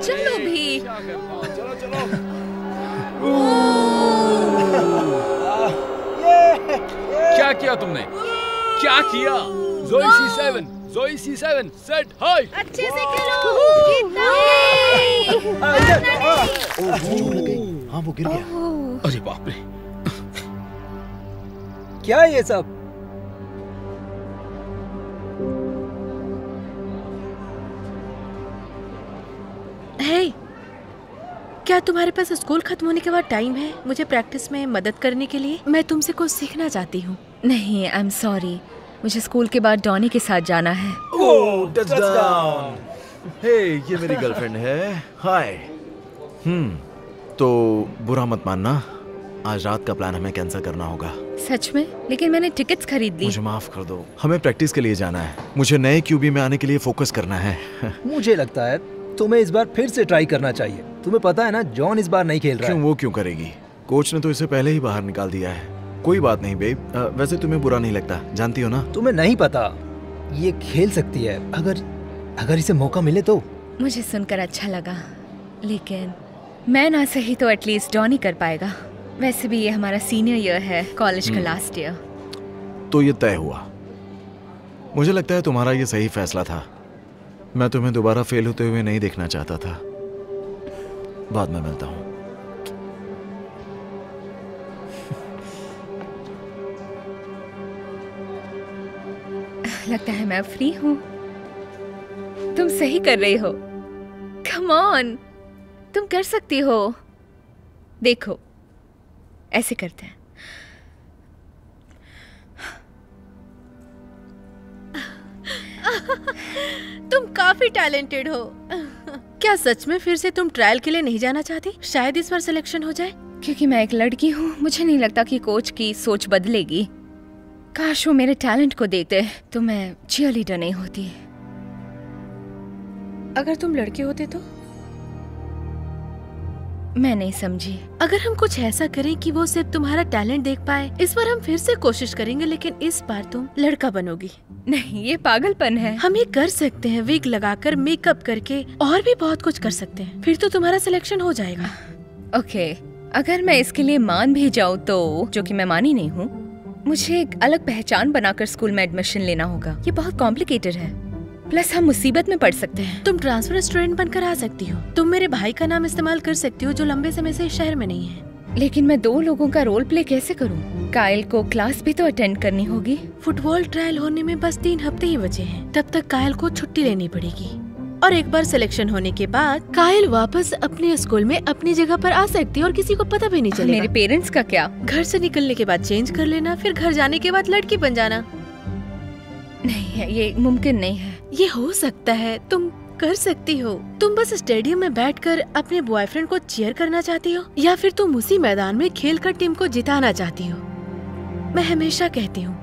चलो भी। क्या किया तुमने? क्या किया? Zoe C7, Zoe C7, set high. अच्छे से खेलो। हाँ वो गिर गया। अरे बाप रे। क्या ये सब? हे, क्या तुम्हारे पास स्कूल खत्म होने के बाद टाइम है मुझे प्रैक्टिस में मदद करने के लिए? मैं तुमसे कुछ सीखना चाहती हूँ। नहीं, आई एम सॉरी, मुझे स्कूल के बाद डॉनी के साथ जाना है। ओह, टचडाउन। हे, ये मेरी गर्लफ्रेंड है। हाय। तो बुरा मत मानना, आज रात का प्लान हमें कैंसिल करना होगा। सच में? लेकिन मैंने टिकट्स खरीद ली। मुझे माफ कर दो, हमें प्रैक्टिस के लिए जाना है। मुझे नए क्यूबी में आने के लिए फोकस करना है। मुझे लगता है तुम्हें इस बार फिर से ट्राई करना चाहिए। तुम्हें पता है ना, जॉन इस बार नहीं खेल रहा क्यों? है। वो क्यों करेगी? कोच ने तो इसे पहले ही बाहर निकाल दिया है। कोई बात नहीं बेब, वैसे तुम्हें बुरा नहीं लगता, जानती हो ना? तुम्हें नहीं पता, ये खेल सकती है अगर इसे मौका मिले तो। मुझे सुनकर अच्छा लगा, लेकिन मैं ना सही तो एटलीस्ट डॉनी कर पाएगा। वैसे भी ये हमारा सीनियर ईयर है, कॉलेज का लास्ट ईयर। तो ये तय हुआ। मुझे लगता है तुम्हारा ये सही फैसला था। मैं तुम्हें दोबारा फेल होते हुए नहीं देखना चाहता था। बाद में मिलता हूँ। लगता है मैं फ्री हूँ। तुम सही कर रही हो। कम ऑन, तुम कर सकती हो। देखो, ऐसे करते हैं। तुम काफी टैलेंटेड हो। क्या सच में फिर से तुम ट्रायल के लिए नहीं जाना चाहती? शायद इस बार सिलेक्शन हो जाए। क्योंकि मैं एक लड़की हूँ, मुझे नहीं लगता कि कोच की सोच बदलेगी। काश वो मेरे टैलेंट को देखते तो मैं चीयरलीडर नहीं होती। अगर तुम लड़के होते तो? मैं नहीं समझी। अगर हम कुछ ऐसा करें कि वो सिर्फ तुम्हारा टैलेंट देख पाए। इस बार हम फिर से कोशिश करेंगे, लेकिन इस बार तुम लड़का बनोगी। नहीं, ये पागलपन है। हम ये कर सकते हैं, विग लगाकर, मेकअप करके, और भी बहुत कुछ कर सकते हैं। फिर तो तुम्हारा सिलेक्शन हो जाएगा। ओके, अगर मैं इसके लिए मान भी जाऊँ तो, जो कि मैं मानी नहीं हूँ, मुझे एक अलग पहचान बनाकर स्कूल में एडमिशन लेना होगा। ये बहुत कॉम्प्लिकेटेड है। प्लस हम मुसीबत में पड़ सकते हैं। तुम ट्रांसफर स्टूडेंट बनकर आ सकती हो। तुम मेरे भाई का नाम इस्तेमाल कर सकती हो, जो लंबे समय से इस शहर में नहीं है। लेकिन मैं 2 लोगों का रोल प्ले कैसे करूं? कायल को क्लास भी तो अटेंड करनी होगी। फुटबॉल ट्रायल होने में बस 3 हफ्ते ही बचे हैं। तब तक कायल को छुट्टी लेनी पड़ेगी, और एक बार सिलेक्शन होने के बाद कायल वापस अपने स्कूल में अपनी जगह पर आ सकती है और किसी को पता भी नहीं चलेगा। मेरे पेरेंट्स का क्या? घर से निकलने के बाद चेंज कर लेना, फिर घर जाने के बाद लड़की बन जाना। नहीं है, ये मुमकिन नहीं है। ये हो सकता है, तुम कर सकती हो। तुम बस स्टेडियम में बैठकर अपने बॉयफ्रेंड को चीयर करना चाहती हो, या फिर तुम उसी मैदान में खेलकर टीम को जिताना चाहती हो। मैं हमेशा कहती हूँ,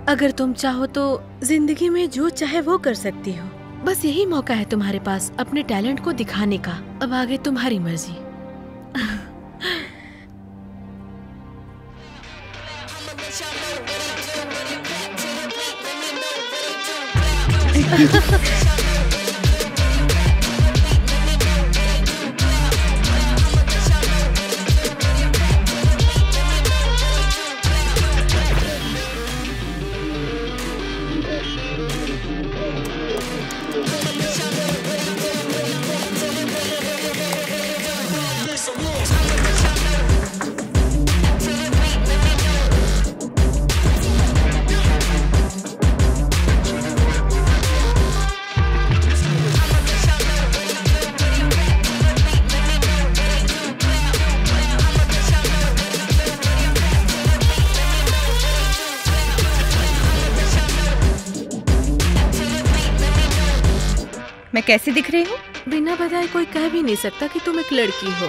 अगर तुम चाहो तो जिंदगी में जो चाहे वो कर सकती हो। बस यही मौका है तुम्हारे पास अपने टैलेंट को दिखाने का। अब आगे तुम्हारी मर्जी। मैं कैसी दिख रही हूँ? बिना बताए कोई कह भी नहीं सकता कि तुम एक लड़की हो।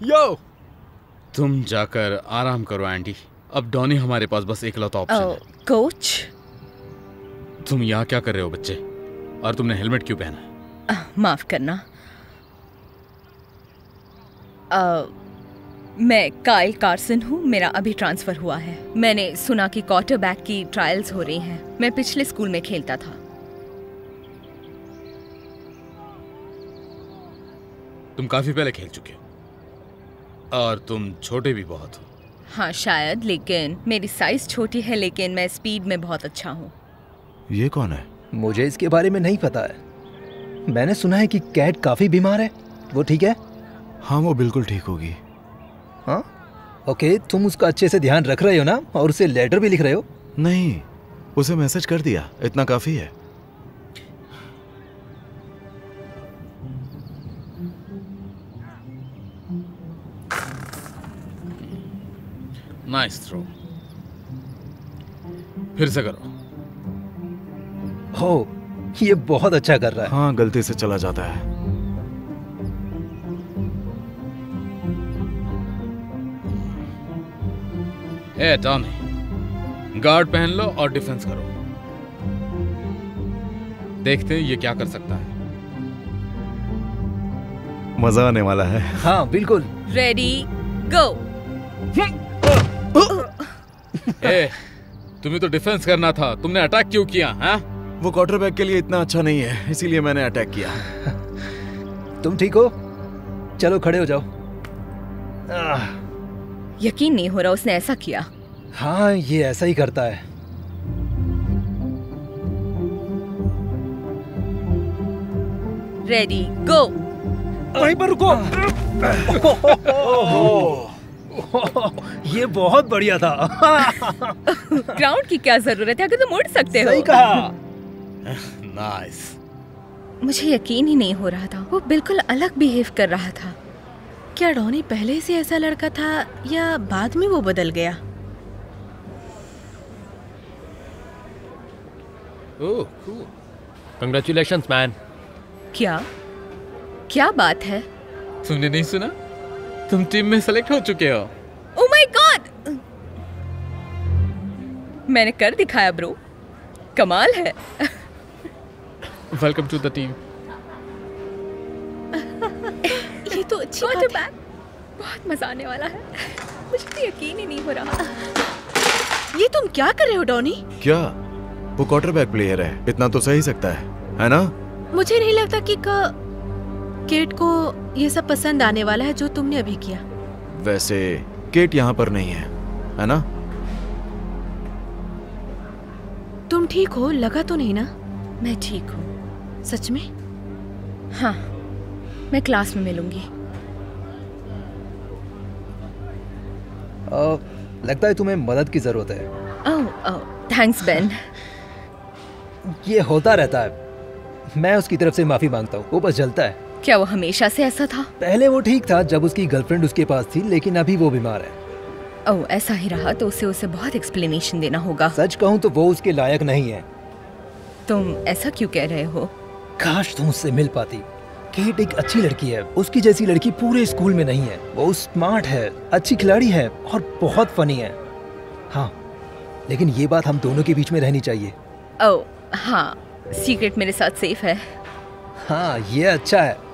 यो, तुम जाकर आराम करो आंटी। अब डॉनी हमारे पास बस एकलौता ऑप्शन है। कोच, तुम यहाँ क्या कर रहे हो बच्चे? और तुमने हेलमेट क्यों पहना? माफ करना। मैं काइल कार्सन हूँ। मेरा अभी ट्रांसफर हुआ है। मैंने सुना कि क्वार्टरबैक की ट्रायल्स हो रही हैं। मैं पिछले स्कूल में खेलता था। तुम काफी पहले खेल चुके हो और तुम छोटे भी बहुत हो। हाँ शायद, लेकिन मेरी साइज छोटी है, लेकिन मैं स्पीड में बहुत अच्छा हूँ। ये कौन है? मुझे इसके बारे में नहीं पता है। मैंने सुना है कि कैट काफी बीमार है। वो ठीक है? हाँ, वो बिल्कुल ठीक होगी। हाँ ओके, तुम उसका अच्छे से ध्यान रख रहे हो ना? और उसे लेटर भी लिख रहे हो? नहीं, उसे मैसेज कर दिया, इतना काफी है। Nice throw. फिर से करो। हो, ये बहुत अच्छा कर रहा है। हाँ, गलती से चला जाता है। ए टॉनी, गार्ड पहन लो और डिफेंस करो। देखते हैं ये क्या कर सकता है। मजा आने वाला है। हाँ बिल्कुल। रेडी गो। ए, तुम्हें तो डिफेंस करना था, तुमने अटैक क्यों किया? हाँ? वो क्वार्टरबैक के लिए इतना अच्छा नहीं है, इसीलिए मैंने अटैक किया। तुम ठीक हो? चलो खड़े हो जाओ। यकीन नहीं हो रहा उसने ऐसा किया। हाँ, ये ऐसा ही करता है। रेडी गो। वहीं पर रुको। ये बहुत बढ़िया था। ग्राउंड की क्या जरूरत है, अगर तुम उड़ सकते हो। सही कहा। नाइस। मुझे यकीन ही नहीं हो रहा था, वो बिल्कुल अलग बिहेव कर रहा था। क्या डॉनी पहले से ऐसा लड़का था या बाद में वो बदल गया? ओह, cool. Congratulations man. क्या बात है? तुमने नहीं सुना? तुम टीम में सेलेक्ट हो चुके हो। Oh my god! मैंने कर दिखाया ब्रो, कमाल है। Welcome to the team. ये तो अच्छी बात है। बहुत मजा आने वाला है। मुझे तो यकीन ही नहीं हो रहा। ये तुम क्या कर रहे हो डॉनी? क्या? वो क्वार्टरबैक प्लेयर है, इतना तो सही सकता है ना? मुझे नहीं लगता कि केट को ये सब पसंद आने वाला है जो तुमने अभी किया। वैसे केट यहाँ पर नहीं है ना? तुम ठीक हो? लगा तो नहीं ना? मैं ठीक हूँ। सच में? हाँ, मैं क्लास में मिलूंगी। लगता है तुम्हें मदद की जरूरत है। ओह थैंक्स बेन। ये होता रहता है। मैं उसकी तरफ से माफी मांगता हूँ, वो बस जलता है। क्या वो हमेशा से ऐसा था? पहले वो ठीक था जब उसकी गर्लफ्रेंड उसके पास थी, लेकिन अभी वो बीमार है। ओह ऐसा ही रहा तो उसे बहुत एक्सप्लेनेशन देना होगा। सच कहूँ तो वो उसके लायक नहीं है। तुम ऐसा क्यों कह रहे हो? काश तुम उससे मिल पाती। केट एक अच्छी लड़की है, उसकी जैसी लड़की पूरे स्कूल में नहीं है। वो स्मार्ट है, अच्छी खिलाड़ी है और बहुत फनी है। हाँ, लेकिन ये बात हम दोनों के बीच में रहनी चाहिए। ओह हाँ, सीक्रेट मेरे साथ सेफ है। हाँ, ये अच्छा है।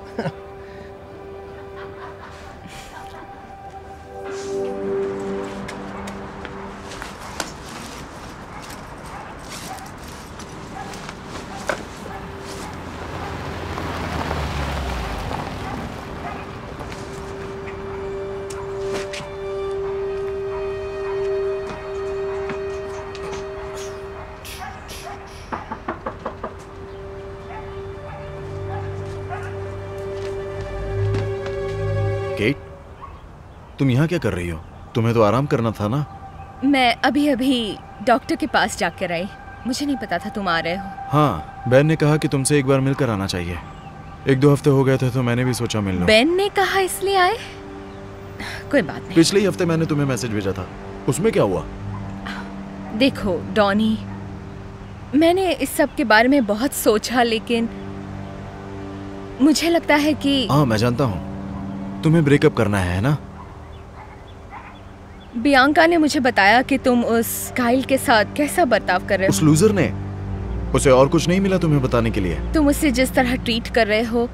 केट, तुम यहाँ क्या कर रही हो? तुम्हें तो आराम करना था ना? मैं अभी डॉक्टर के पास जाकर आई। मुझे नहीं पता था तुम आ रहे हो। हाँ, बेन ने कहा कि तुमसे एक बार मिलकर आना चाहिए। 1-2 हफ्ते हो गए थे तो मैंने भी सोचा मिल लो। बेन ने कहा इसलिए आए? कोई बात नहीं। पिछले ही हफ्ते मैंने तुम्हें मैसेज भेजा था, उसमें क्या हुआ? देखो डॉनी, मैंने इस सब के बारे में बहुत सोचा, लेकिन मुझे लगता है कि हाँ, मैं जानता हूँ तुम्हें ब्रेकअप करना है ना? बियांका ने मुझे बताया कि तुम उस काइल के साथ कैसा बर्ताव कर रहे उस हो। लूजर ने? उसे और कुछ नहीं मिला तुम्हें बताने के लिए? तुम उसे जिस तरह ट्रीट कर रहे हो,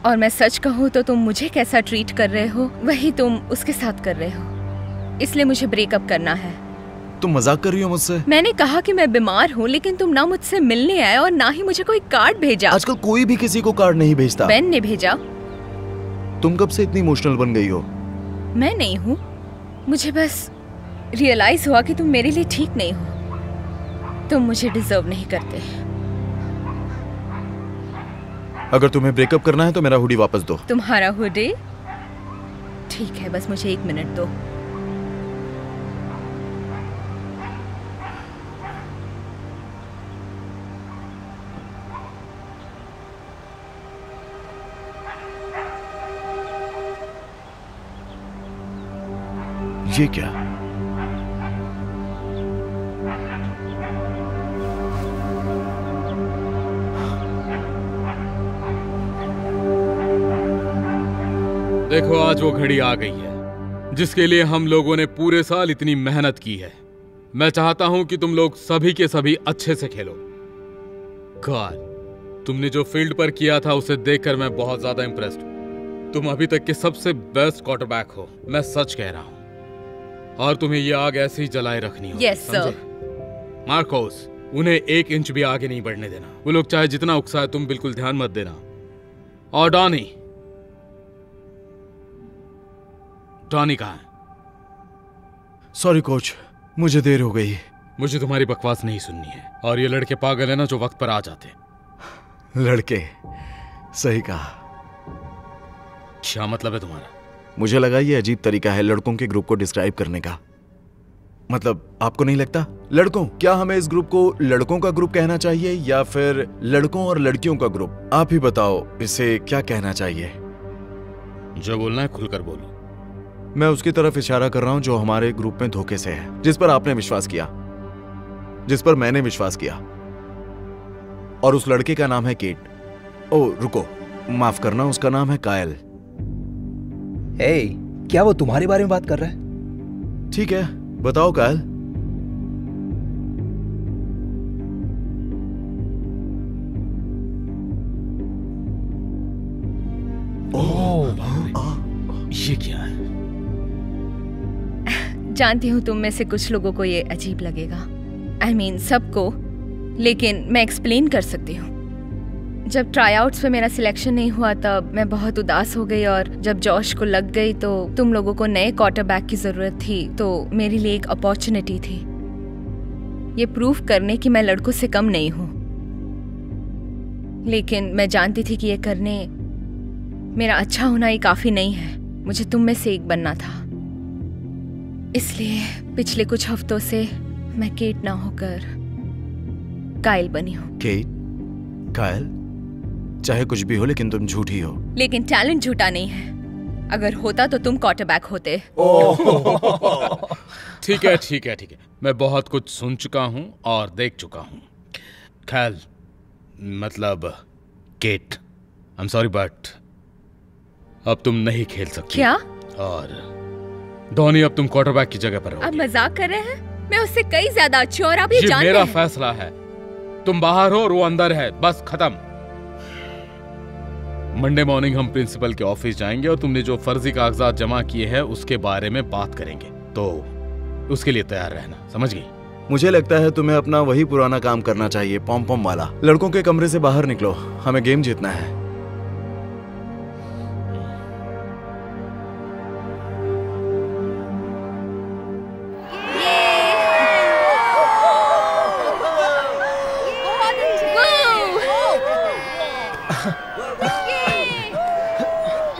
और मैं सच कहूँ तो तुम मुझे कैसा ट्रीट कर रहे हो वही तुम उसके साथ कर रहे हो। इसलिए मुझे ब्रेकअप करना है। तुम मजाक कर रही हो मुझसे? मैंने कहा कि मैं बीमार हूँ, लेकिन तुम ना मुझसे मिलने आए और ना ही मुझे कोई कार्ड भेजा। आजकल कोई भी किसी को कार्ड नहीं भेजता। बेन ने भेजा। तुम कब से इतनी इमोशनल बन गई हो? मैं नहीं हूँ, मुझे बस रियलाइज हुआ कि तुम मेरे लिए ठीक नहीं हो। तुम मुझे डिजर्व नहीं करते। अगर तुम्हें ब्रेकअप करना है तो मेरा हुडी वापस दो। तुम्हारा हुडी? ठीक है, बस मुझे 1 मिनट दो। ये क्या? देखो, आज वो घड़ी आ गई है जिसके लिए हम लोगों ने पूरे साल इतनी मेहनत की है। मैं चाहता हूं कि तुम लोग सभी के सभी अच्छे से खेलो। गॉड, तुमने जो फील्ड पर किया था उसे देखकर मैं बहुत ज्यादा इंप्रेस्ड हूं। तुम अभी तक के सबसे बेस्ट क्वार्टरबैक हो, मैं सच कह रहा हूं। और तुम्हें ये आग ऐसी ही जलाए रखनी होगी। Yes sir. मार्कोस, उन्हें 1 इंच भी आगे नहीं बढ़ने देना। वो लोग चाहे जितना उकसाए, तुम बिल्कुल ध्यान मत देना। और डॉनी कहाँ है? सॉरी कोच, मुझे देर हो गई। मुझे तुम्हारी बकवास नहीं सुननी है। और ये लड़के पागल है ना जो वक्त पर आ जाते। लड़के? सही कहा। क्या मतलब है तुम्हारा? मुझे लगा ये अजीब तरीका है लड़कों के ग्रुप को डिस्क्राइब करने का। मतलब आपको नहीं लगता? लड़कों, क्या हमें इस ग्रुप को लड़कों का ग्रुप कहना चाहिए या फिर लड़कों और लड़कियों का ग्रुप? आप ही बताओ, इसे क्या कहना चाहिए? जो बोलना है खुलकर बोलो। मैं उसकी तरफ इशारा कर रहा हूं जो हमारे ग्रुप में धोखे से है, जिस पर आपने विश्वास किया, जिस पर मैंने विश्वास किया। और उस लड़के का नाम है केट। ओ रुको, माफ करना, उसका नाम है कायल। क्या वो तुम्हारे बारे में बात कर रहा है? ठीक है, बताओ कायल। ये क्या है? जानती हूँ तुम में से कुछ लोगों को ये अजीब लगेगा। I mean, सबको, लेकिन मैं एक्सप्लेन कर सकती हूँ। जब ट्राईआउट्स पे मेरा सिलेक्शन नहीं हुआ तब मैं बहुत उदास हो गई, और जब जॉश को लग गई तो तुम लोगों को नए क्वार्टरबैक की जरूरत थी, तो मेरे लिए एक अपॉर्चुनिटी थी ये प्रूव करने कि मैं लड़कों से कम नहीं हूँ। लेकिन मैं जानती थी कि ये करने मेरा अच्छा होना ही काफी नहीं है। मुझे तुम में से एक बनना था। इसलिए पिछले कुछ हफ्तों से मैं केट ना होकर कायल बनी हूँ। केट? कायल? चाहे कुछ भी हो, लेकिन तुम झूठी हो। लेकिन टैलेंट झूठा नहीं है। अगर होता तो तुम क्वार्टरबैक होते। ठीक है ठीक है ठीक है, मैं बहुत कुछ सुन चुका हूँ और देख चुका हूँ। खैर, मतलब Kate, I am sorry but अब तुम नहीं खेल सकती। क्या? और धोनी, अब तुम क्वार्टरबैक की जगह पर हो। आप मजाक कर रहे हैं? मैं उससे कई ज्यादा अच्छी, और आप ये जानते हैं। मेरा फैसला है। तुम बाहर हो और वो अंदर है, बस खत्म। मंडे मॉर्निंग हम प्रिंसिपल के ऑफिस जाएंगे और तुमने जो फर्जी कागजात जमा किए हैं उसके बारे में बात करेंगे, तो उसके लिए तैयार रहना, समझ गई? मुझे लगता है तुम्हें अपना वही पुराना काम करना चाहिए, पॉम पॉम वाला। लड़कों के कमरे से बाहर निकलो, हमें गेम जीतना है।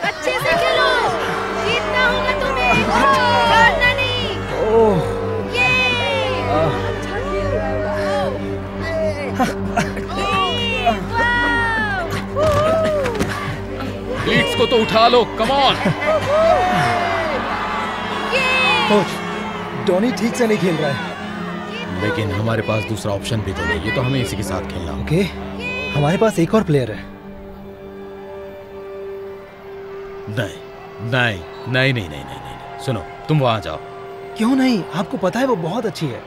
अच्छे से खेलो, जीतना होगा तुम्हें, हारना नहीं। लीड्स को तो उठा लो, कम ऑन। कोच, डॉनी ठीक से नहीं खेल रहा है। लेकिन हमारे पास दूसरा ऑप्शन भी तो नहीं, ये तो हमें इसी के साथ खेलना होगा। ओके, हमारे पास एक और प्लेयर है। नहीं नहीं नहीं नहीं नहीं नहीं, सुनो, तुम वहां जाओ, क्यों नहीं, आपको पता है वो बहुत अच्छी है।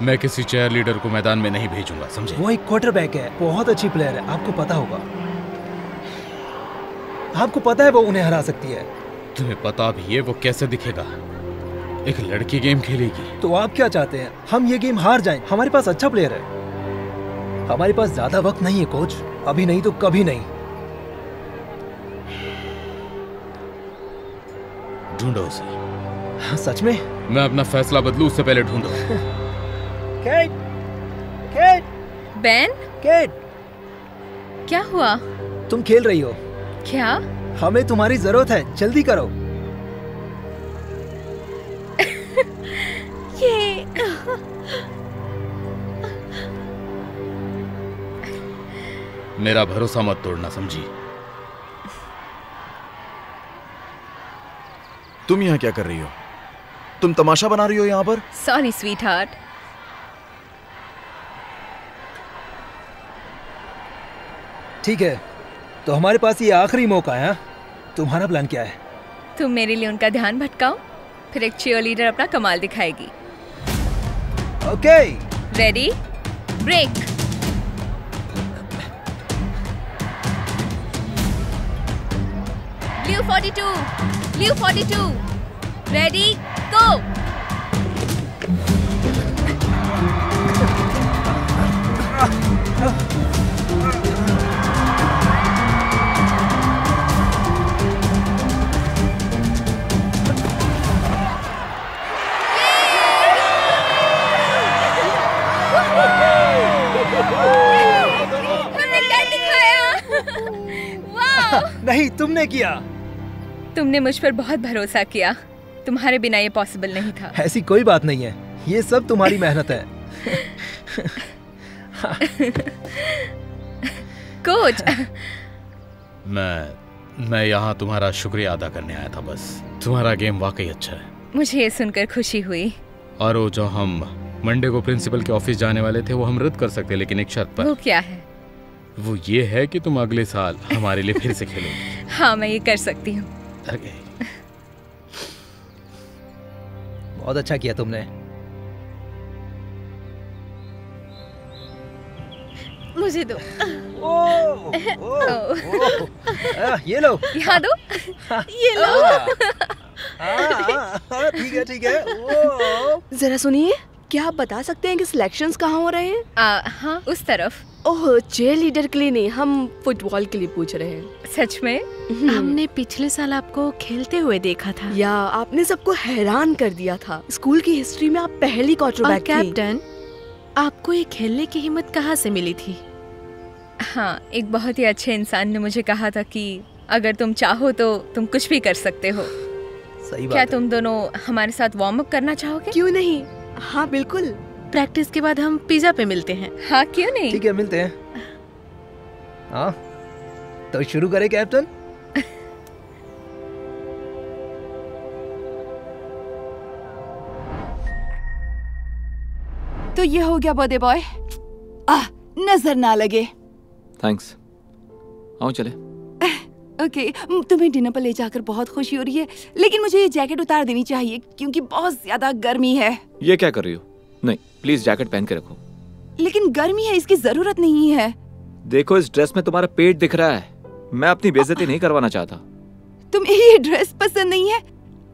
मैं किसी चेयर लीडर को मैदान में नहीं भेजूंगा, समझे? वो एक क्वार्टरबैक है, बहुत अच्छी प्लेयर है, आपको पता होगा। आपको पता है वो उन्हें हरा सकती है। तुम्हें पता भी है वो कैसे दिखेगा? एक लड़की गेम खेलेगी। तो आप क्या चाहते हैं, हम ये गेम हार जाएं? हमारे पास अच्छा प्लेयर है। हमारे पास ज्यादा वक्त नहीं है कोच, अभी नहीं तो कभी नहीं। ढूंढो उसे। हाँ, सच में? मैं अपना फैसला बदलूं उससे पहले ढूंढो। केट, केट, बेन, केट, क्या हुआ? तुम खेल रही हो? क्या? हमें तुम्हारी जरूरत है, जल्दी करो। ये मेरा भरोसा मत तोड़ना, समझी? तुम यहाँ क्या कर रही हो? तुम तमाशा बना रही हो यहाँ पर? Sorry sweet heart. ठीक है, तो हमारे पास ये आखिरी मौका है। तुम्हारा प्लान क्या है? तुम मेरे लिए उनका ध्यान भटकाओ, फिर एक चीयर लीडर अपना कमाल दिखाएगी। Okay, ready, break. Blue 42, Blue 42, ready, go! हमने कर दिखाया। वाह! नहीं, तुमने किया। तुमने मुझ पर बहुत भरोसा किया। तुम्हारे बिना ये पॉसिबल नहीं था। ऐसी कोई बात नहीं है, ये सब तुम्हारी मेहनत है। कोच, मैं यहाँ तुम्हारा शुक्रिया अदा करने आया था बस। तुम्हारा गेम वाकई अच्छा है। मुझे ये सुनकर खुशी हुई। और वो जो हम मंडे को प्रिंसिपल के ऑफिस जाने वाले थे वो हम रद्द कर सकते, लेकिन एक शर्त पर। वो क्या है? वो ये है कि तुम अगले साल हमारे लिए फिर से खेलोगी। हाँ, मैं ये कर सकती हूँ। बहुत अच्छा किया तुमने। मुझे दो। ये लो। यहाँ दो। ये लो। ठीक है, ठीक है। जरा सुनिए, क्या आप बता सकते हैं कि सिलेक्शंस कहाँ हो रहे हैं? हाँ, उस तरफ। ओह, चेयर लीडर के लिए नहीं, हम फुटबॉल के लिए पूछ रहे हैं। सच में? हमने पिछले साल आपको खेलते हुए देखा था। या आपने सबको हैरान कर दिया था। स्कूल की हिस्ट्री में आप पहली और क्वार्टरबैक थी। कैप्टन, आपको ये खेलने की हिम्मत कहाँ से मिली थी? हाँ, एक बहुत ही अच्छे इंसान ने मुझे कहा था कि अगर तुम चाहो तो तुम कुछ भी कर सकते हो। सही बात क्या है। तुम दोनों हमारे साथ वार्म अप करना चाहोगे? क्यों नहीं? हाँ बिल्कुल। प्रैक्टिस के बाद हम पिज्जा पे मिलते हैं। हाँ, क्यों नहीं? ठीक है, मिलते हैं। हाँ, तो शुरू करें कैप्टन। तो ये हो गया बर्थडे बॉय। नजर ना लगे। थैंक्स। आओ चले। ओके, तुम्हें डिनर पर ले जाकर बहुत खुशी हो रही है, लेकिन मुझे ये जैकेट उतार देनी चाहिए क्योंकि बहुत ज्यादा गर्मी है। ये क्या कर रही हो? नहीं, प्लीज जैकेट पहन के रखो। लेकिन गर्मी है, इसकी जरूरत नहीं है। देखो, इस ड्रेस में तुम्हारा पेट दिख रहा है। मैं अपनी बेइज्जती नहीं करवाना चाहता। तुम्हें ये ड्रेस पसंद नहीं है?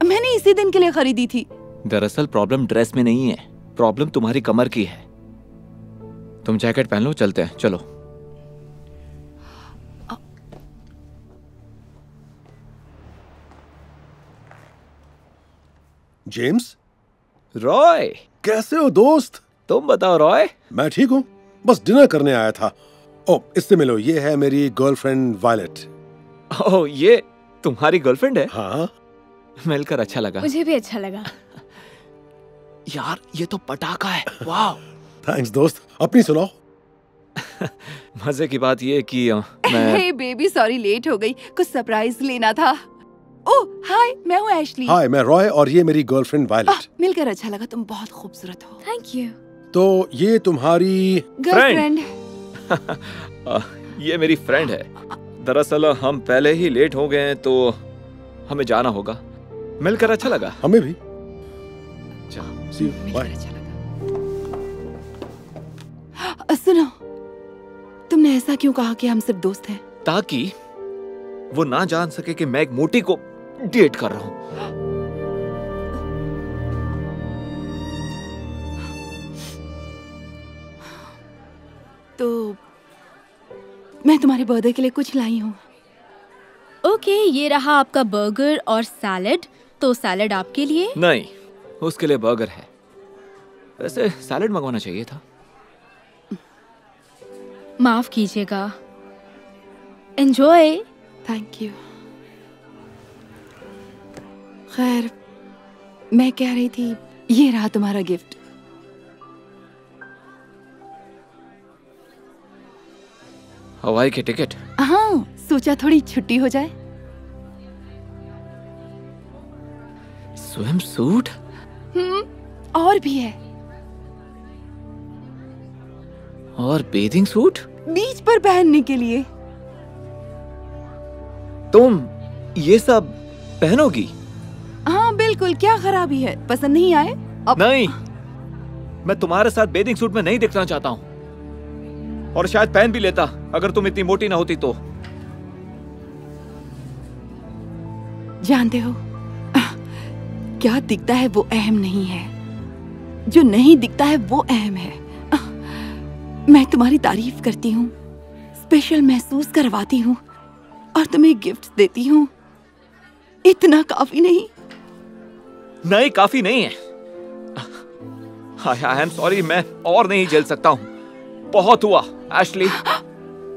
मैंने इसी दिन के लिए खरीदी थी। दरअसल प्रॉब्लम ड्रेस में नहीं है, प्रॉब्लम तुम्हारी कमर की है। तुम जैकेट पहन लो, चलते हैं, चलो। जेम्स, रॉय, कैसे हो दोस्त? तुम बताओ रॉय। मैं ठीक हूँ, बस डिनर करने आया था। ओ, इससे मिलो, ये है मेरी गर्लफ्रेंड वायलेट। ओह, ये तुम्हारी गर्लफ्रेंड है? हाँ। मिलकर अच्छा लगा। मुझे भी अच्छा लगा। यार, ये तो पटाखा है। वाह। थैंक्स दोस्त, अपनी सुनाओ। मजे की बात ये कि मैं हे बेबी, सॉरी लेट हो गई, कुछ सरप्राइज लेना था। ओह हाय, मैं हूँ एशली। हाय, मैं रॉय और ये मेरी गर्लफ्रेंड वायलेट। मिलकर अच्छा लगा, तुम बहुत खूबसूरत हो। Thank you. तो ये तुम्हारी गर्लफ्रेंड? ये मेरी फ्रेंड है। दरअसल हम पहले ही लेट हो गए हैं तो हमें जाना होगा। मिलकर अच्छा लगा। हमें भी। चलो। सी यू, बाय। सुनो, तुमने ऐसा क्यों कहा कि हम सिर्फ दोस्त हैं? ताकि वो ना जान सके कि मैं एक मोटी को डेट कर रहा हूं। तो मैं तुम्हारे बर्थडे के लिए कुछ लाई हूँ। ओके, ये रहा आपका बर्गर और सैलेड। तो सैलेड आपके लिए? नहीं, उसके लिए बर्गर है। वैसे सैलेड मंगवाना चाहिए था। माफ कीजिएगा। एंजॉय। Thank you. खैर, मैं कह रही थी, ये रहा तुम्हारा गिफ्ट। हवाई के टिकट? हाँ, सोचा थोड़ी छुट्टी हो जाए। Swim suit? और भी है। और बेथिंग सूट? बीच पर पहनने के लिए। तुम ये सब पहनोगी? हाँ बिल्कुल, क्या खराबी है? पसंद नहीं आए? अब नहीं, मैं तुम्हारे साथ बेथिंग सूट में नहीं दिखना चाहता हूँ। और शायद पहन भी लेता अगर तुम इतनी मोटी ना होती तो। जानते हो, क्या दिखता है वो अहम नहीं है, जो नहीं दिखता है वो अहम है। मैं तुम्हारी तारीफ करती हूँ, स्पेशल महसूस करवाती हूँ और तुम्हें गिफ्ट देती हूँ। इतना काफी नहीं? नहीं, काफी नहीं है। आई एम सॉरी, मैं और नहीं झेल सकता हूँ। बहुत हुआ एशली।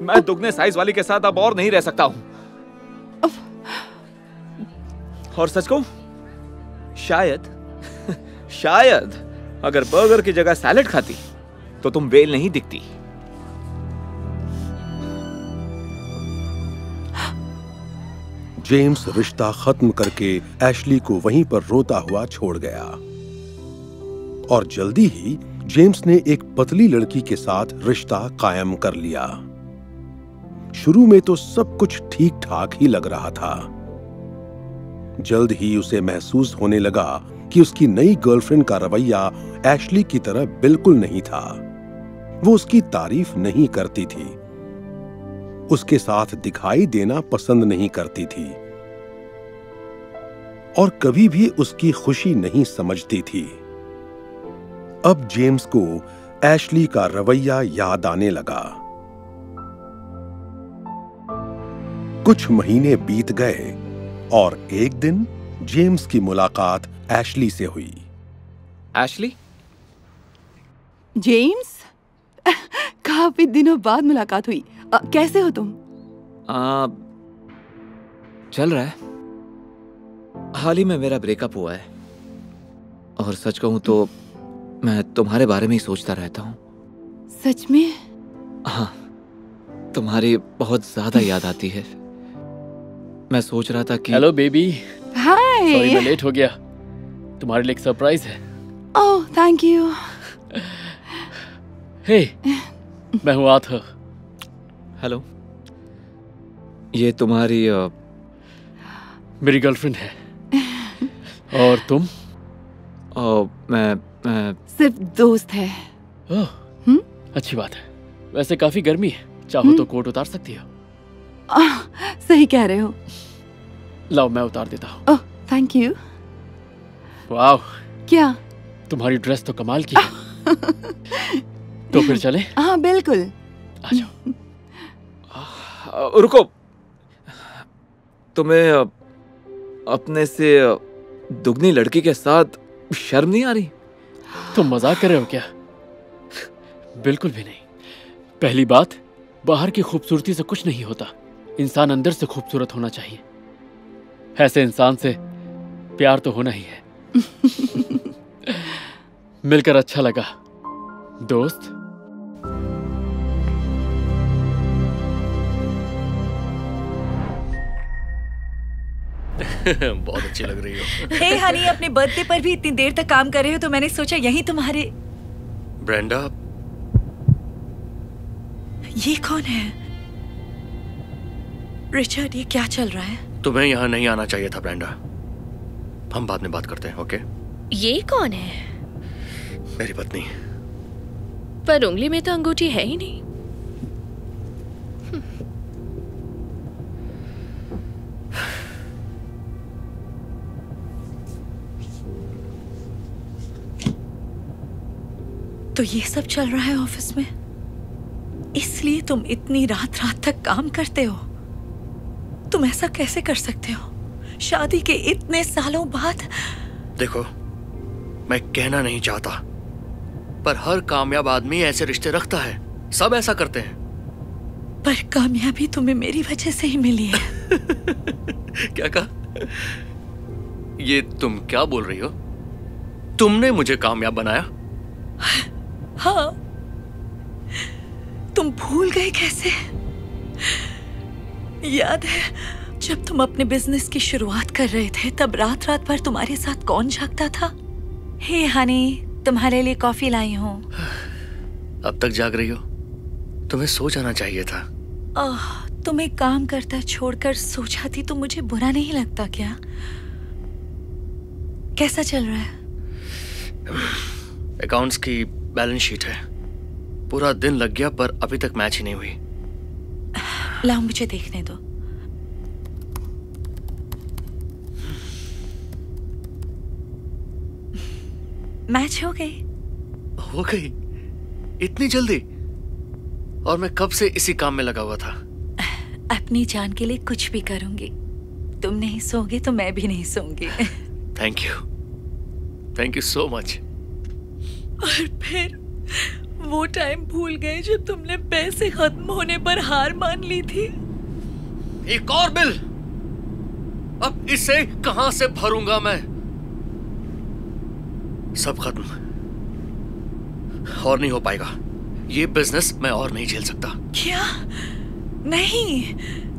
मैं दुगने साइज वाली के साथ अब और नहीं रह सकता हूँ। और सच कहूं, शायद अगर बर्गर की जगह सैलेड खाती तो तुम वेल नहीं दिखती। जेम्स रिश्ता खत्म करके एशली को वहीं पर रोता हुआ छोड़ गया और जल्दी ही जेम्स ने एक पतली लड़की के साथ रिश्ता कायम कर लिया। शुरू में तो सब कुछ ठीक ठाक ही लग रहा था। जल्द ही उसे महसूस होने लगा कि उसकी नई गर्लफ्रेंड का रवैया एशली की तरह बिल्कुल नहीं था। वो उसकी तारीफ नहीं करती थी, उसके साथ दिखाई देना पसंद नहीं करती थी और कभी भी उसकी खुशी नहीं समझती थी। अब जेम्स को एशली का रवैया याद आने लगा। कुछ महीने बीत गए और एक दिन जेम्स की मुलाकात एशली से हुई। एशली? जेम्स, काफी दिनों बाद मुलाकात हुई। कैसे हो तुम? चल रहा है। हाल ही में मेरा ब्रेकअप हुआ है और सच कहूं तो मैं तुम्हारे बारे में ही सोचता रहता हूँ। सच में? हाँ, तुम्हारी बहुत ज्यादा याद आती है। मैं सोच रहा था कि हेलो बेबी। हाय। सॉरी मैं लेट हो गया, तुम्हारे लिए एक सरप्राइज है। Oh thank you. हे, मैं हूँ आर्थर। हेलो। ये तुम्हारी मेरी गर्लफ्रेंड है। और तुम? मैं सिर्फ दोस्त है। ओह, अच्छी बात है। वैसे काफी गर्मी है, चाहो तो कोट उतार सकती हो। सही कह रहे हो। लाओ मैं उतार देता हूँ। Oh thank you. वाह, क्या तुम्हारी ड्रेस तो कमाल की है। तो फिर चले? हाँ बिल्कुल। आ जाओ। रुको, तुम्हें अपने से दुगनी लड़की के साथ शर्म नहीं आ रही? तुम मजाक कर रहे हो क्या? बिल्कुल भी नहीं। पहली बात, बाहर की खूबसूरती से कुछ नहीं होता, इंसान अंदर से खूबसूरत होना चाहिए। ऐसे इंसान से प्यार तो होना ही है। मिलकर अच्छा लगा दोस्त। बहुत अच्छी लग रही हो। हे हनी, अपने बर्थडे पर भी इतनी देर तक काम कर रहे हो तो मैंने सोचा यही तुम्हारे। ब्रेंडा, ये कौन है? रिचर्ड, ये क्या चल रहा है? तुम्हें यहाँ नहीं आना चाहिए था ब्रेंडा। हम बाद में बात करते हैं, ओके? ये कौन है? मेरी पत्नी। पर उंगली में तो अंगूठी है ही नहीं। तो ये सब चल रहा है ऑफिस में, इसलिए तुम इतनी रात रात तक काम करते हो। तुम ऐसा कैसे कर सकते हो शादी के इतने सालों बाद? देखो, मैं कहना नहीं चाहता, पर हर कामयाब आदमी ऐसे रिश्ते रखता है। सब ऐसा करते हैं। पर कामयाबी तुम्हें मेरी वजह से ही मिली है। क्या कहा? ये तुम क्या बोल रही हो? तुमने मुझे कामयाब बनाया? हाँ, तुम भूल गए कैसे? याद है जब तुम अपने बिजनेस की शुरुआत कर रहे थे, तब रात रात भर तुम्हारे साथ कौन जागता था? हे हनी, तुम्हारे लिए कॉफी लाई हूँ। अब तक जाग रही हो? तुम्हें सो जाना चाहिए था। तुम एक काम करता छोड़कर सो जाती तो मुझे बुरा नहीं लगता क्या? कैसा चल रहा है? अकाउंट्स की बैलेंस शीट है। पूरा दिन लग गया पर अभी तक मैच ही नहीं हुई। लाओ, मुझे देखने दो। मैच हो गई? हो गई? इतनी जल्दी? और मैं कब से इसी काम में लगा हुआ था। अपनी जान के लिए कुछ भी करूंगी। तुम नहीं सोओगे तो मैं भी नहीं सोऊंगी। Thank you so much. और फिर वो टाइम भूल गए जब तुमने पैसे खत्म होने पर हार मान ली थी। एक और बिल, अब इसे कहां से भरूंगा मैं? सब खत्म, और नहीं हो पाएगा। ये बिजनेस मैं और नहीं झेल सकता। क्या? नहीं,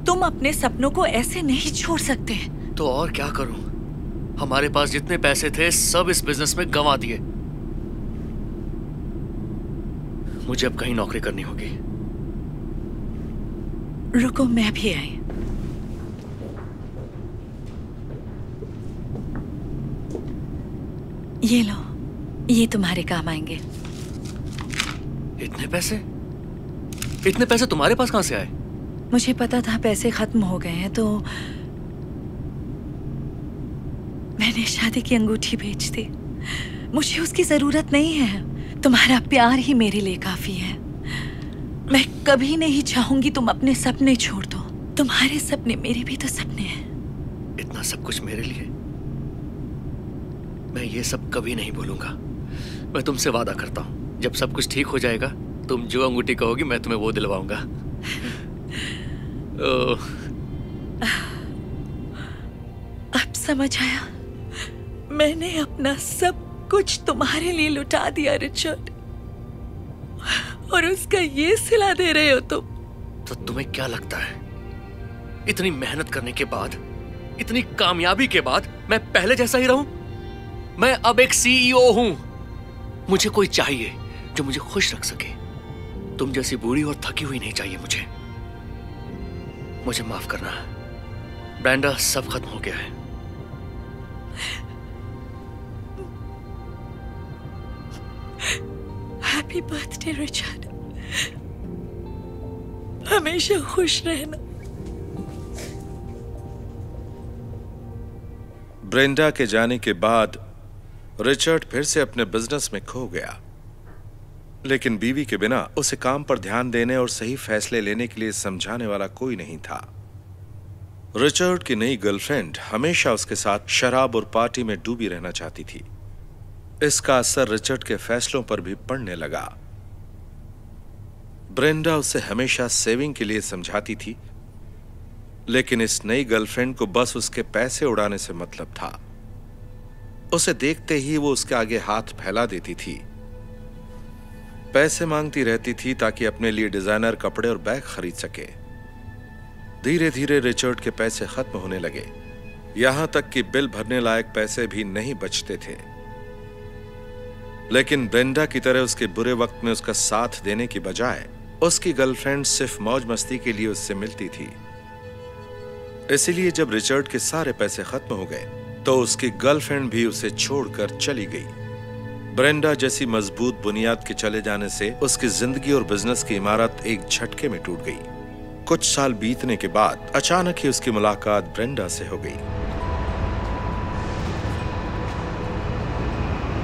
तुम अपने सपनों को ऐसे नहीं छोड़ सकते। तो और क्या करूं? हमारे पास जितने पैसे थे सब इस बिजनेस में गंवा दिए। मुझे अब कहीं नौकरी करनी होगी। रुको, मैं भी आई। ये लो, ये तुम्हारे काम आएंगे। इतने पैसे? इतने पैसे तुम्हारे पास कहां से आए? मुझे पता था पैसे खत्म हो गए हैं, तो मैंने शादी की अंगूठी बेच दी। मुझे उसकी जरूरत नहीं है। तुम्हारा प्यार ही मेरे लिए काफी है। मैं कभी नहीं चाहूंगी तुम अपने सपने छोड़ दो। तुम्हारे सपने मेरे भी तो सपने हैं। इतना सब कुछ मेरे लिए? मैं ये सब कभी नहीं भूलूंगा। मैं तुमसे वादा करता हूँ, जब सब कुछ ठीक हो जाएगा, तुम जो अंगूठी कहोगी मैं तुम्हें वो दिलवाऊंगा। अब समझ आया, मैंने अपना सब कुछ तुम्हारे लिए लुटा दिया रिचर्ड, और उसका ये सिला दे रहे हो तुम। तो तुम्हें क्या लगता है, इतनी मेहनत करने के बाद, इतनी कामयाबी के बाद मैं पहले जैसा ही रहूं? मैं अब एक सीईओ हूं। मुझे कोई चाहिए जो मुझे खुश रख सके। तुम जैसी बूढ़ी और थकी हुई नहीं चाहिए मुझे। मुझे माफ करना ब्रेंडा, सब खत्म हो गया है। हैप्पी बर्थडे रिचर्ड, हमेशा खुश रहना। ब्रेंडा के जाने के बाद रिचर्ड फिर से अपने बिजनेस में खो गया, लेकिन बीवी के बिना उसे काम पर ध्यान देने और सही फैसले लेने के लिए समझाने वाला कोई नहीं था। रिचर्ड की नई गर्लफ्रेंड हमेशा उसके साथ शराब और पार्टी में डूबी रहना चाहती थी। इसका असर रिचर्ड के फैसलों पर भी पड़ने लगा। ब्रेंडा उसे हमेशा सेविंग के लिए समझाती थी, लेकिन इस नई गर्लफ्रेंड को बस उसके पैसे उड़ाने से मतलब था। उसे देखते ही वो उसके आगे हाथ फैला देती थी, पैसे मांगती रहती थी ताकि अपने लिए डिजाइनर कपड़े और बैग खरीद सके। धीरे धीरे रिचर्ड के पैसे खत्म होने लगे, यहां तक कि बिल भरने लायक पैसे भी नहीं बचते थे। लेकिन ब्रेंडा की तरह उसके बुरे वक्त में उसका साथ देने की बजाय उसकी गर्लफ्रेंड सिर्फ मौज मस्ती के लिए उससे मिलती थी। इसलिए जब रिचर्ड के सारे पैसे खत्म हो गए तो उसकी गर्लफ्रेंड भी उसे छोड़कर चली गई। ब्रेंडा जैसी मजबूत बुनियाद के चले जाने से उसकी जिंदगी और बिजनेस की इमारत एक झटके में टूट गई। कुछ साल बीतने के बाद अचानक ही उसकी मुलाकात ब्रेंडा से हो गई।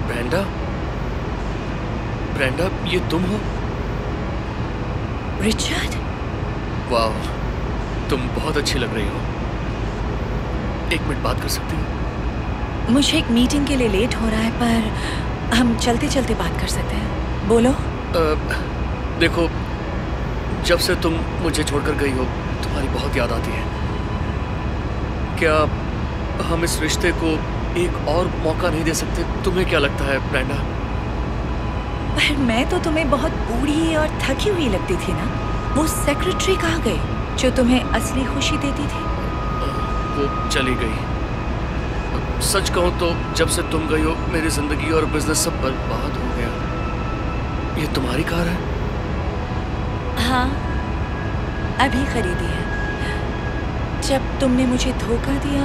ब्रेंडा, ब्रेंडा, ये तुम हो? रिचर्ड, वाह, तुम बहुत अच्छी लग रही हो। एक मिनट बात कर सकती हो? मुझे एक मीटिंग के लिए लेट हो रहा है, पर हम चलते चलते बात कर सकते हैं। बोलो। देखो, जब से तुम मुझे छोड़कर गई हो, तुम्हारी बहुत याद आती है। क्या हम इस रिश्ते को एक और मौका नहीं दे सकते? तुम्हें क्या लगता है ब्रेंडा? पर मैं तो तुम्हें बहुत बूढ़ी और थकी हुई लगती थी ना। वो सेक्रेटरी कहाँ गई जो तुम्हें असली खुशी देती थी? वो चली गई। सच कहूं तो जब से तुम गई हो, मेरी जिंदगी और बिजनेस सब बर्बाद हो गया। ये तुम्हारी कार है? हाँ, अभी खरीदी है। जब तुमने मुझे धोखा दिया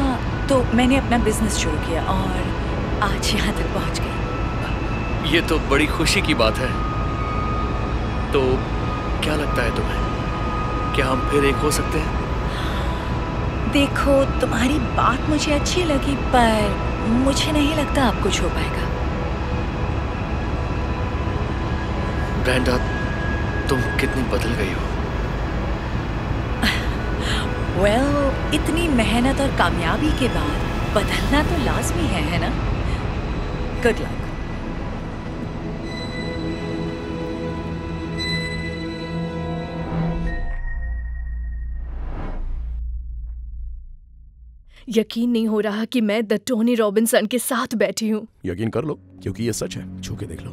तो मैंने अपना बिजनेस शुरू किया और आज यहाँ तक पहुँच गई। ये तो बड़ी खुशी की बात है। तो क्या लगता है तुम्हें, क्या हम फिर एक हो सकते हैं? देखो, तुम्हारी बात मुझे अच्छी लगी, पर मुझे नहीं लगता अब कुछ हो पाएगा। ब्रेंडा, तुम कितनी बदल गई हो। वेल, इतनी मेहनत और कामयाबी के बाद बदलना तो लाजमी है ना? Good luck. यकीन नहीं हो रहा कि मैं द टोनी रॉबिन्सन के साथ बैठी हूँ। यकीन कर लो, क्योंकि ये सच है। छू के देख लो।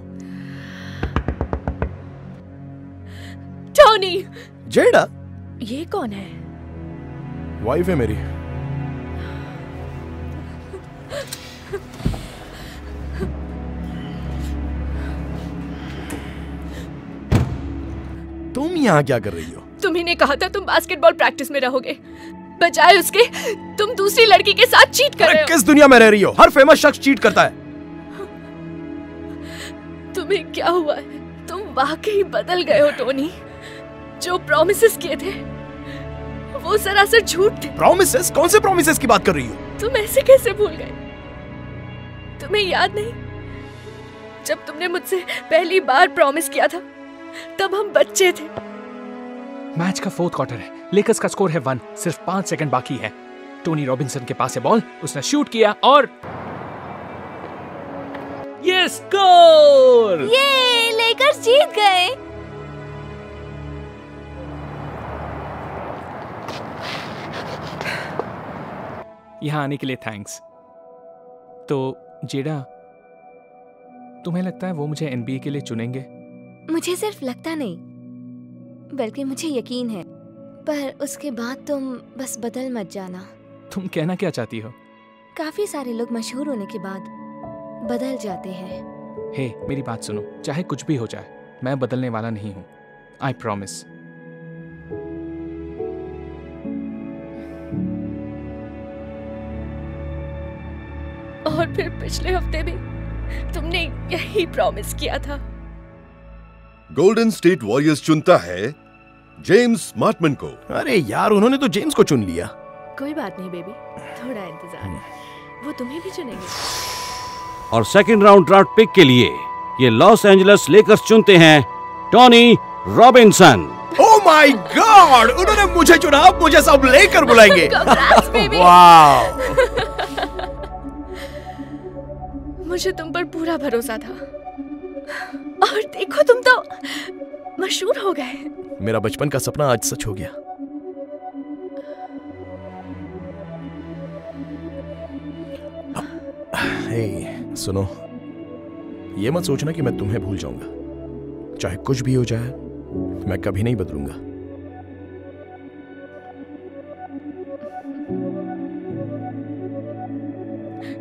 टोनी! जेडा? ये कौन है? वाइफ है मेरी। तुम यहाँ क्या कर रही हो? तुम्ही ने कहा था तुम बास्केटबॉल प्रैक्टिस में रहोगे, बजाय उसके तुम दूसरी लड़की के साथ चीट कर रहे हो। किस दुनिया में रह रही हो? हर फेमस शख्स चीट करता है। तुम्हें क्या हुआ है? तुम वाकई बदल गए हो टोनी। जो प्रॉमिसेस किए थे वो सरासर झूठ थे। प्रॉमिसेस? कौन से प्रॉमिसेस की बात कर रही हो? तुम ऐसे कैसे भूल गए? तुम्हें याद नहीं जब तुमने मुझसे पहली बार प्रॉमिस किया था? तब हम बच्चे थे। मैच का 4th क्वार्टर है, लेकर्स का स्कोर है 1, सिर्फ 5 सेकंड बाकी है। टोनी रॉबिन्सन के पास है बॉल, उसने शूट किया और ये स्कोर! ये लेकर्स जीत गए। यहाँ आने के लिए थैंक्स। तो जेडा, तुम्हें लगता है वो मुझे NBA के लिए चुनेंगे? मुझे सिर्फ लगता नहीं, बल्कि मुझे यकीन है। पर उसके बाद तुम बस बदल मत जाना। तुम कहना क्या चाहती हो? काफी सारे लोग मशहूर होने के बाद बदल जाते हैं। हे, मेरी बात सुनो, चाहे कुछ भी हो जाए, मैं बदलने वाला नहीं हूँ। I promise. और फिर पिछले हफ्ते भी तुमने यही प्रॉमिस किया था। गोल्डन स्टेट वॉरियर्स चुनता है जेम्स स्मार्टमैन को। अरे यार, उन्होंने तो जेम्स को चुन लिया। कोई बात नहीं बेबी, थोड़ा इंतजार, वो तुम्हें भी चुनेंगे। और सेकंड राउंड ड्राफ्ट पिक के लिए ये लॉस एंजलिस लेकर्स चुनते हैं Tony Robinson. Oh my God, उन्होंने मुझे चुना। अब मुझे सब लेकर बुलाएंगे। वाह! मुझे तुम पर पूरा भरोसा था और देखो तुम तो मशहूर हो गए। मेरा बचपन का सपना आज सच हो गया। हे, सुनो, ये मत सोचना कि मैं तुम्हें भूल जाऊंगा। चाहे कुछ भी हो जाए, मैं कभी नहीं बदलूंगा।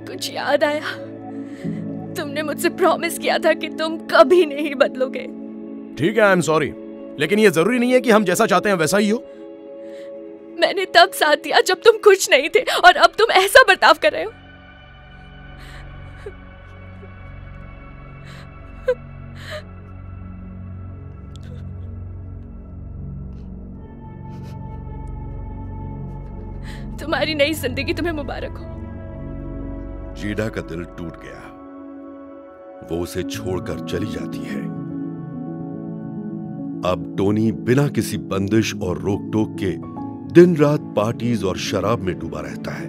कुछ याद आया? तुमने मुझसे प्रॉमिस किया था कि तुम कभी नहीं बदलोगे। ठीक है, आई एम सॉरी, लेकिन ये जरूरी नहीं है कि हम जैसा चाहते हैं वैसा ही हो। मैंने तब साथ दिया जब तुम खुश नहीं थे, और अब तुम ऐसा बर्ताव कर रहे हो। तुम्हारी नई जिंदगी तुम्हें मुबारक हो। जेडा का दिल टूट गया। वो उसे छोड़कर चली जाती है। अब टोनी बिना किसी बंदिश और रोक टोक के दिन रात पार्टीज और शराब में डूबा रहता है।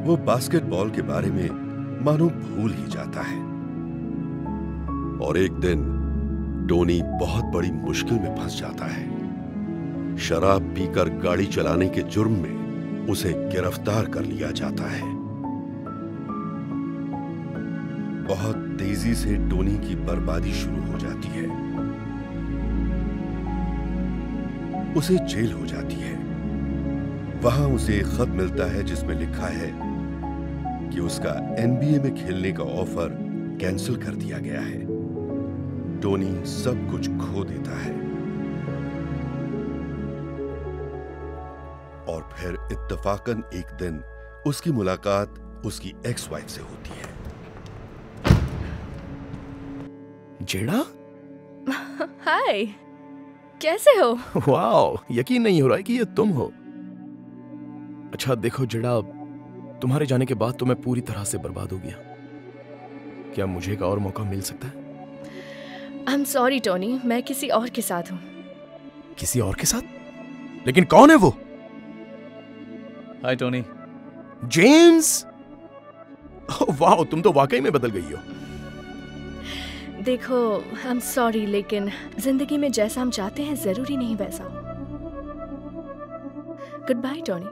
वो बास्केटबॉल के बारे में मानो भूल ही जाता है। और एक दिन टोनी बहुत बड़ी मुश्किल में फंस जाता है। शराब पीकर गाड़ी चलाने के जुर्म में उसे गिरफ्तार कर लिया जाता है। बहुत तेजी से टोनी की बर्बादी शुरू हो जाती है। उसे जेल हो जाती है। वहां उसे एक खत मिलता है जिसमें लिखा है कि उसका एनबीए में खेलने का ऑफर कैंसिल कर दिया गया है। टोनी सब कुछ खो देता है और फिर इत्तेफाकन एक दिन उसकी मुलाकात उसकी एक्स वाइफ से होती है। जेडा, हाय, कैसे हो? वाओ, यकीन नहीं हो रहा है कि ये तुम हो। अच्छा देखो जेडा, तुम्हारे जाने के बाद तो मैं पूरी तरह से बर्बाद हो गया। क्या मुझे एक और मौका मिल सकता है? I'm sorry टोनी, मैं किसी और के साथ हूँ। किसी और के साथ? लेकिन कौन है वो? हाय टोनी। जेम्स! वाह, तुम तो वाकई में बदल गई हो। देखो, I'm sorry, लेकिन जिंदगी में जैसा हम चाहते हैं जरूरी नहीं वैसा हो। Good bye Tony.